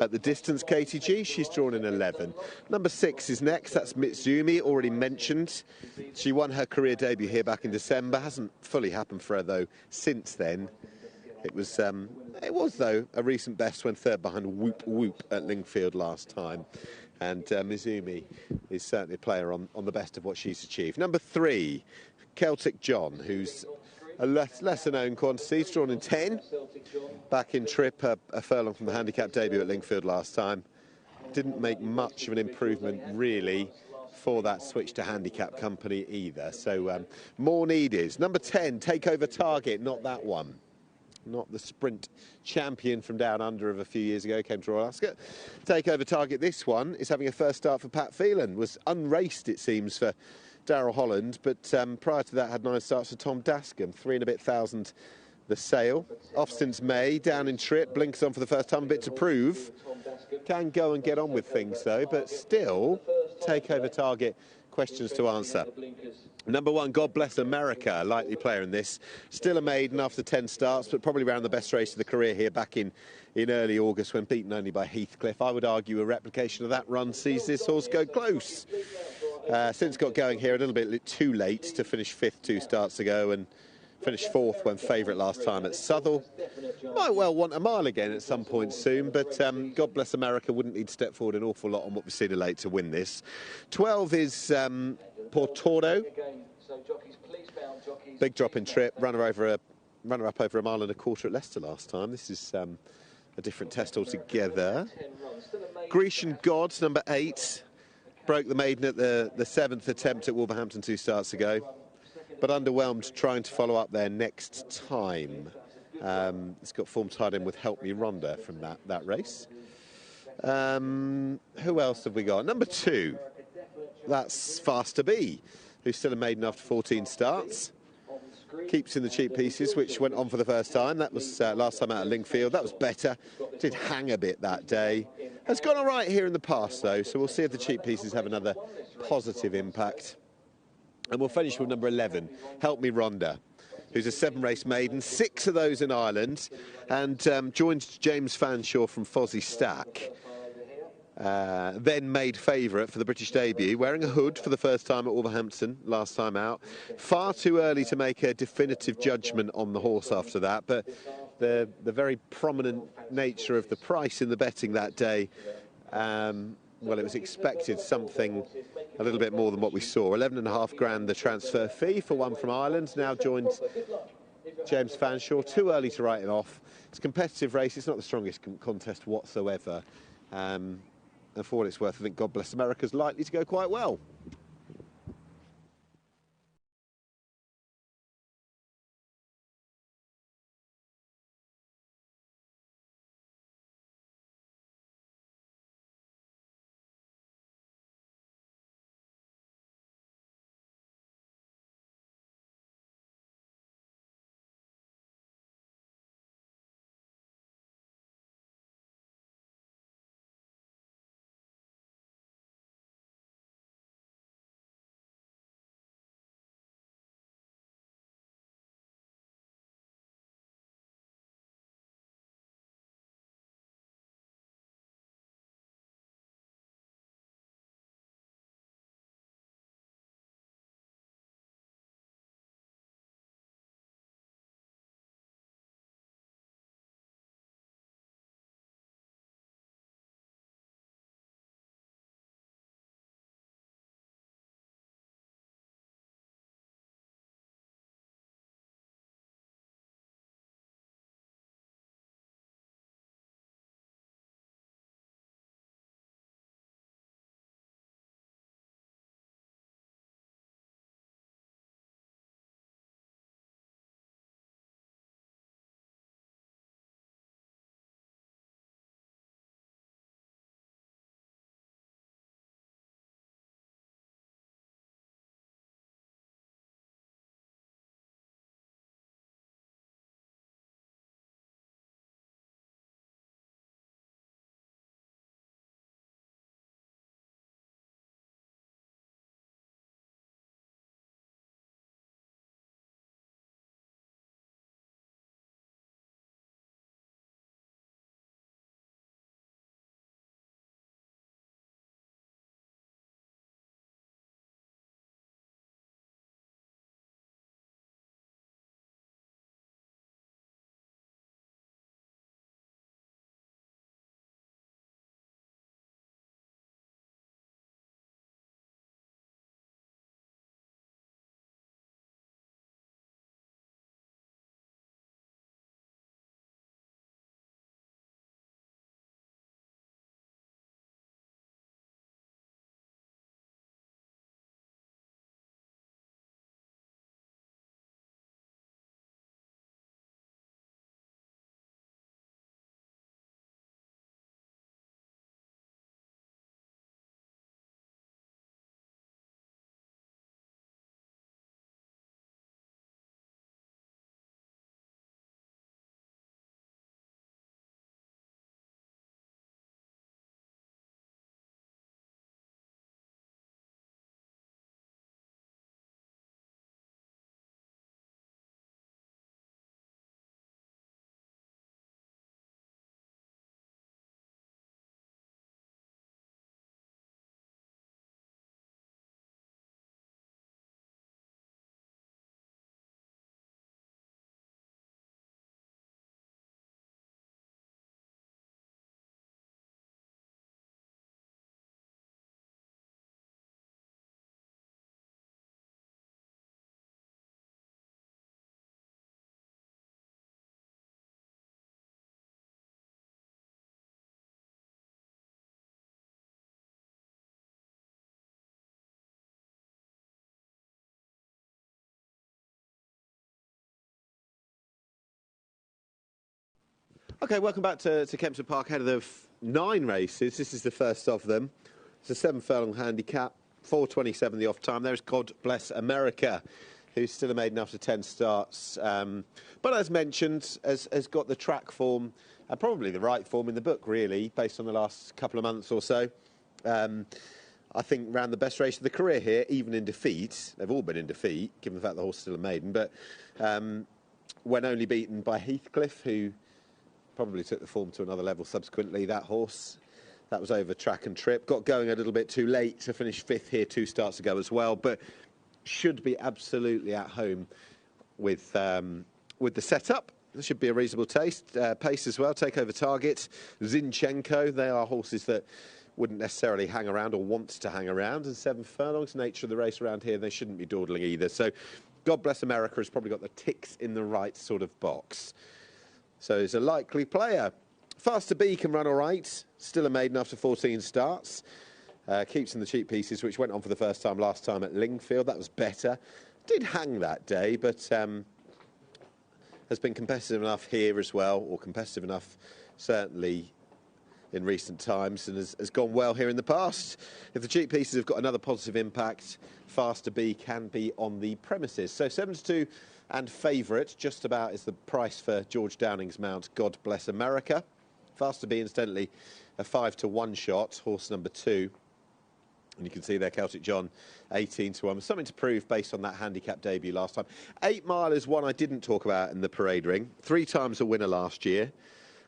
At the distance KTG, she's drawn in 11. Number 6 is next, that's Mitsumi, already mentioned. She won her career debut here back in December. Hasn't fully happened for her, though, since then. It was, though, a recent best when third behind Whoop Whoop at Lingfield last time. And Mizumi is certainly a player on the best of what she's achieved. Number 3, Celtic John, who's a lesser-known quantity. He's drawn in 10. Back in trip, a furlong from the handicap debut at Lingfield last time. Didn't make much of an improvement, really, for that switch to handicap company either. So more needed. Number 10, Takeover Target, not that one. Not the sprint champion from down under of a few years ago, came to Royal Ascot. Takeover Target, this one, is having a first start for Pat Phelan. Was unraced, it seems, for Darrell Holland, but prior to that had 9 starts for Tom Dascombe. 3 and a bit thousand the sale. Off since May, down in trip, blinks on for the first time, a bit to prove. Can go and get on with things, though, but still, Takeover Target, questions to answer. Number 1, God Bless America, likely player in this. Still a maiden after 10 starts, but probably ran the best race of the career here back in early August when beaten only by Heathcliff. I would argue a replication of that run sees this horse go close. Since got going here a little bit too late to finish 5th 2 starts ago and finished 4th when favourite last time at Southwell. Might well want a mile again at some point soon, but God Bless America wouldn't need to step forward an awful lot on what we've seen her late to win this. 12 is Portoro. Big drop in trip, runner up over a mile and a quarter at Leicester last time. This is a different test altogether. Grecian Gods, number 8. Broke the maiden at the 7th attempt at Wolverhampton 2 starts ago, but underwhelmed trying to follow up there next time. It's got form tied in with Help Me Rhonda from that race. Who else have we got? Number 2, that's Fast to Be, who's still a maiden after 14 starts. Keeps in the cheap pieces, which went on for the first time. That was last time out at Lingfield. That was better. Did hang a bit that day. Has gone all right here in the past, though, so we'll see if the cheap pieces have another positive impact. And we'll finish with number 11, Help Me Rhonda, who's a 7-race maiden, 6 of those in Ireland, and joined James Fanshawe from Fozzie Stack. Then made favourite for the British debut, wearing a hood for the first time at Wolverhampton last time out. Far too early to make a definitive judgment on the horse after that, but the very prominent nature of the price in the betting that day, well, it was expected something a little bit more than what we saw. 11.5 grand the transfer fee for one from Ireland. Now joined James Fanshawe. Too early to write it off. It's a competitive race. It's not the strongest contest whatsoever. And for what it's worth, I think God Bless America is likely to go quite well. OK, welcome back to Kempton Park, ahead of the 9 races. This is the first of them. It's a 7 furlong handicap, 4:27 the off time. There's God Bless America, who's still a maiden after 10 starts. But as mentioned, has got the track form, and probably the right form in the book, really, based on the last couple of months or so. I think ran the best race of the career here, even in defeat. They've all been in defeat, given the fact the horse is still a maiden. But when only beaten by Heathcliff, who probably took the form to another level subsequently, that horse. That was over track and trip. Got going a little bit too late to finish 5th here, 2 starts ago as well, but should be absolutely at home with the setup. There should be a reasonable pace as well. Take over target. Zinchenko, they are horses that wouldn't necessarily hang around or want to hang around. And 7 furlongs, nature of the race around here, they shouldn't be dawdling either. So God Bless America has probably got the ticks in the right sort of box. So he's a likely player. Faster B can run all right. Still a maiden after 14 starts. Keeps in the cheap pieces, which went on for the first time last time at Lingfield. That was better. Did hang that day, but has been competitive enough here as well, or competitive enough certainly in recent times, and has gone well here in the past. If the cheap pieces have got another positive impact, Faster B can be on the premises. So 7-2 and favourite, just about, is the price for George Downing's mount, God Bless America. Faster B, incidentally, a 5-1 shot, horse number 2. And you can see there, Celtic John, 18-1. Something to prove based on that handicap debut last time. 8 Mile is one I didn't talk about in the parade ring. 3 times a winner last year.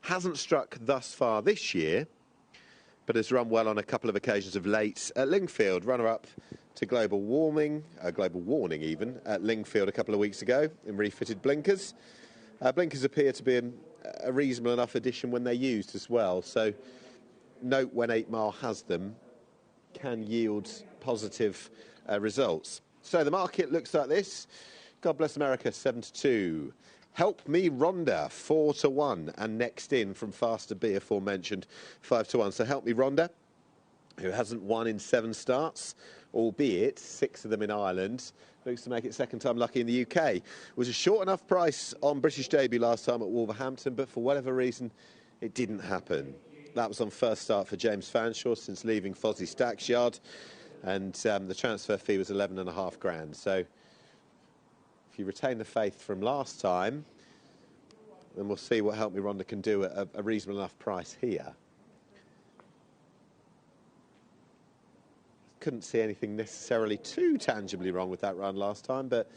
Hasn't struck thus far this year, but has run well on a couple of occasions of late at Lingfield. Runner-up to global warning even, at Lingfield a couple of weeks ago in refitted blinkers. Blinkers appear to be a reasonable enough addition when they're used as well. So note when 8 Mile has them, can yield positive results. So the market looks like this. God Bless America, 7-2. Help Me Rhonda, 4-1. And next in from Faster B, aforementioned, 5-1. So Help Me Rhonda, who hasn't won in 7 starts, albeit 6 of them in Ireland, looks to make it second time lucky in the UK. Was a short enough price on British debut last time at Wolverhampton, but for whatever reason, it didn't happen. That was on first start for James Fanshawe since leaving Fozzie Stack's yard, and the transfer fee was 11.5 grand. So if you retain the faith from last time, then we'll see what Help Me Rhonda can do at a reasonable enough price here. Couldn't see anything necessarily too tangibly wrong with that run last time, but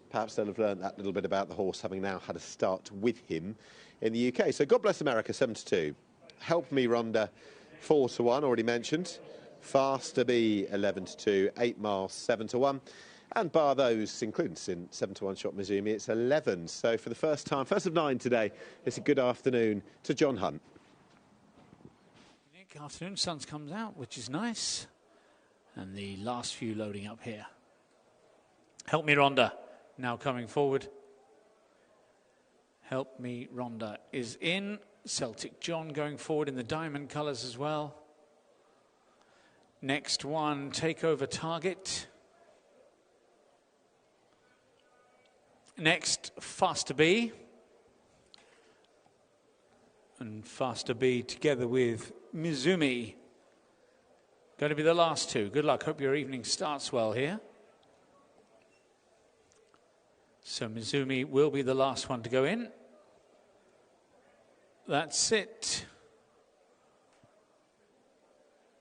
perhaps they'll have learned that little bit about the horse, having now had a start with him in the UK. So God Bless America, 7-2. Help Me Rhonda, 4-1, already mentioned. Faster B, 11-2. 8 Mile, 7-1. And bar those, including 7-1 shot Mizumi, it's 11. So for the first time, first of 9 today, it's a good afternoon to John Hunt. Nick, afternoon, sun's comes out, which is nice. And the last few loading up here. Help Me Rhonda, now coming forward. Help Me Rhonda is in. Celtic John going forward in the diamond colours as well. Next one, Take Over Target. Next, Faster B. And Faster B together with Mizumi. Going to be the last 2. Good luck. Hope your evening starts well here. So Mizumi will be the last one to go in. That's it.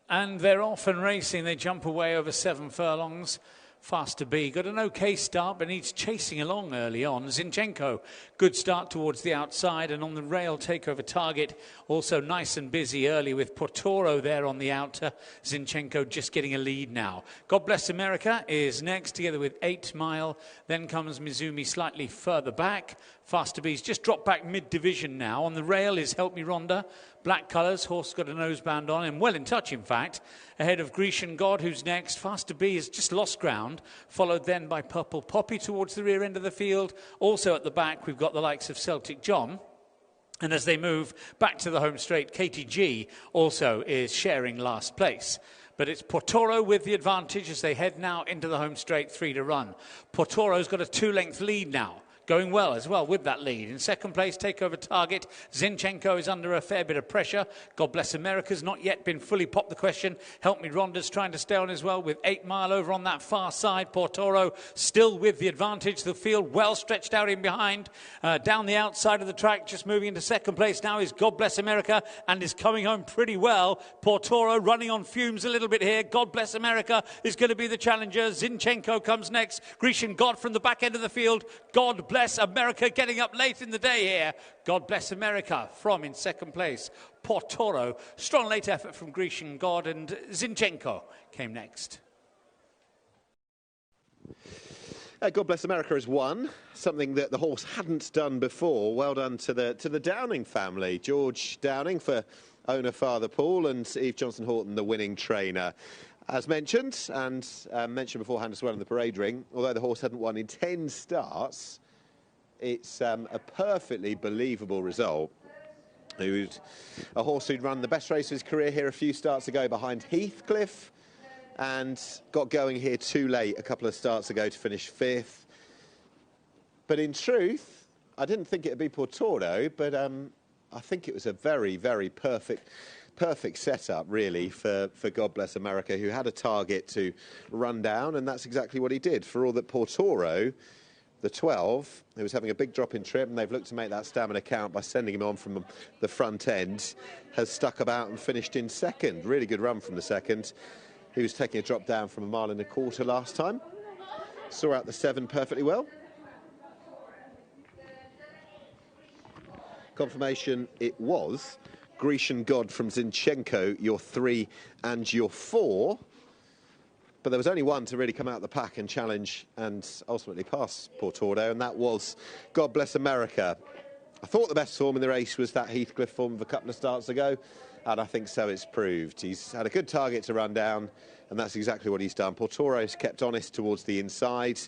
And they're off and racing. They jump away over 7 furlongs. Faster B got an okay start, but needs chasing along early on. Zinchenko, good start towards the outside, and on the rail, Take Over Target, also nice and busy early with Portoro there on the outer. Zinchenko just getting a lead now. God Bless America is next, together with 8 Mile. Then comes Mizumi slightly further back. Faster B's just dropped back mid-division now. On the rail is Help Me Rhonda. Black colours, horse got a noseband on and well in touch, in fact. Ahead of Grecian God, who's next. Faster B has just lost ground, followed then by Purple Poppy towards the rear end of the field. Also at the back, we've got the likes of Celtic John. And as they move back to the home straight, KTG also is sharing last place. But it's Portoro with the advantage as they head now into the home straight, 3 to run. Portoro's got a 2-length lead now. going well as well with that lead. In second place, Takeover Target. Zinchenko is under a fair bit of pressure. God Bless America's not yet been fully popped the question. Help Me Rhonda's trying to stay on as well with 8 Mile over on that far side. Portoro still with the advantage. The field well stretched out in behind. Down the outside of the track, just moving into second place now is God Bless America and is coming home pretty well. Portoro running on fumes a little bit here. God Bless America is going to be the challenger. Zinchenko comes next. Grecian God from the back end of the field. God Bless America getting up late in the day here. God Bless America from in second place. Portoro, strong late effort from Grecian God, and Zinchenko came next. God Bless America has won, something that the horse hadn't done before. Well done to the Downing family. George Downing for owner Father Paul, and Eve Johnson-Horton, the winning trainer. As mentioned, and mentioned beforehand as well in the parade ring, although the horse hadn't won in 10 starts, it's a perfectly believable result. A horse who'd run the best race of his career here a few starts ago behind Heathcliff, and got going here too late a couple of starts ago to finish 5th. But in truth, I didn't think it would be Portoro, but I think it was a very, very perfect setup, really, for God Bless America, who had a target to run down, and that's exactly what he did. For all that Portoro, the 12, who was having a big drop in trip, and they've looked to make that stamina count by sending him on from the front end, has stuck about and finished in second. Really good run from the second. He was taking a drop down from 1.25 miles last time. Saw out the 7 perfectly well. Confirmation it was. Grecian God from Zinchenko, your 3 and your 4. But there was only one to really come out of the pack and challenge and ultimately pass Portoro, and that was God Bless America. I thought the best form in the race was that Heathcliff form of a couple of starts ago, and I think so it's proved. He's had a good target to run down, and that's exactly what he's done. Portoro's kept honest towards the inside.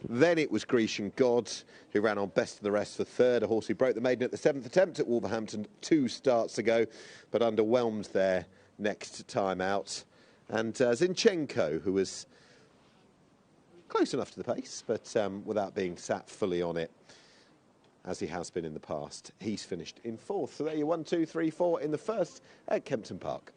Then it was Grecian God, who ran on best of the rest for 3rd, a horse who broke the maiden at the 7th attempt at Wolverhampton 2 starts ago, but underwhelmed there next time out. And Zinchenko, who was close enough to the pace, but without being sat fully on it, as he has been in the past. He's finished in 4th. So there you 1, 2, 3, 4 in the first at Kempton Park.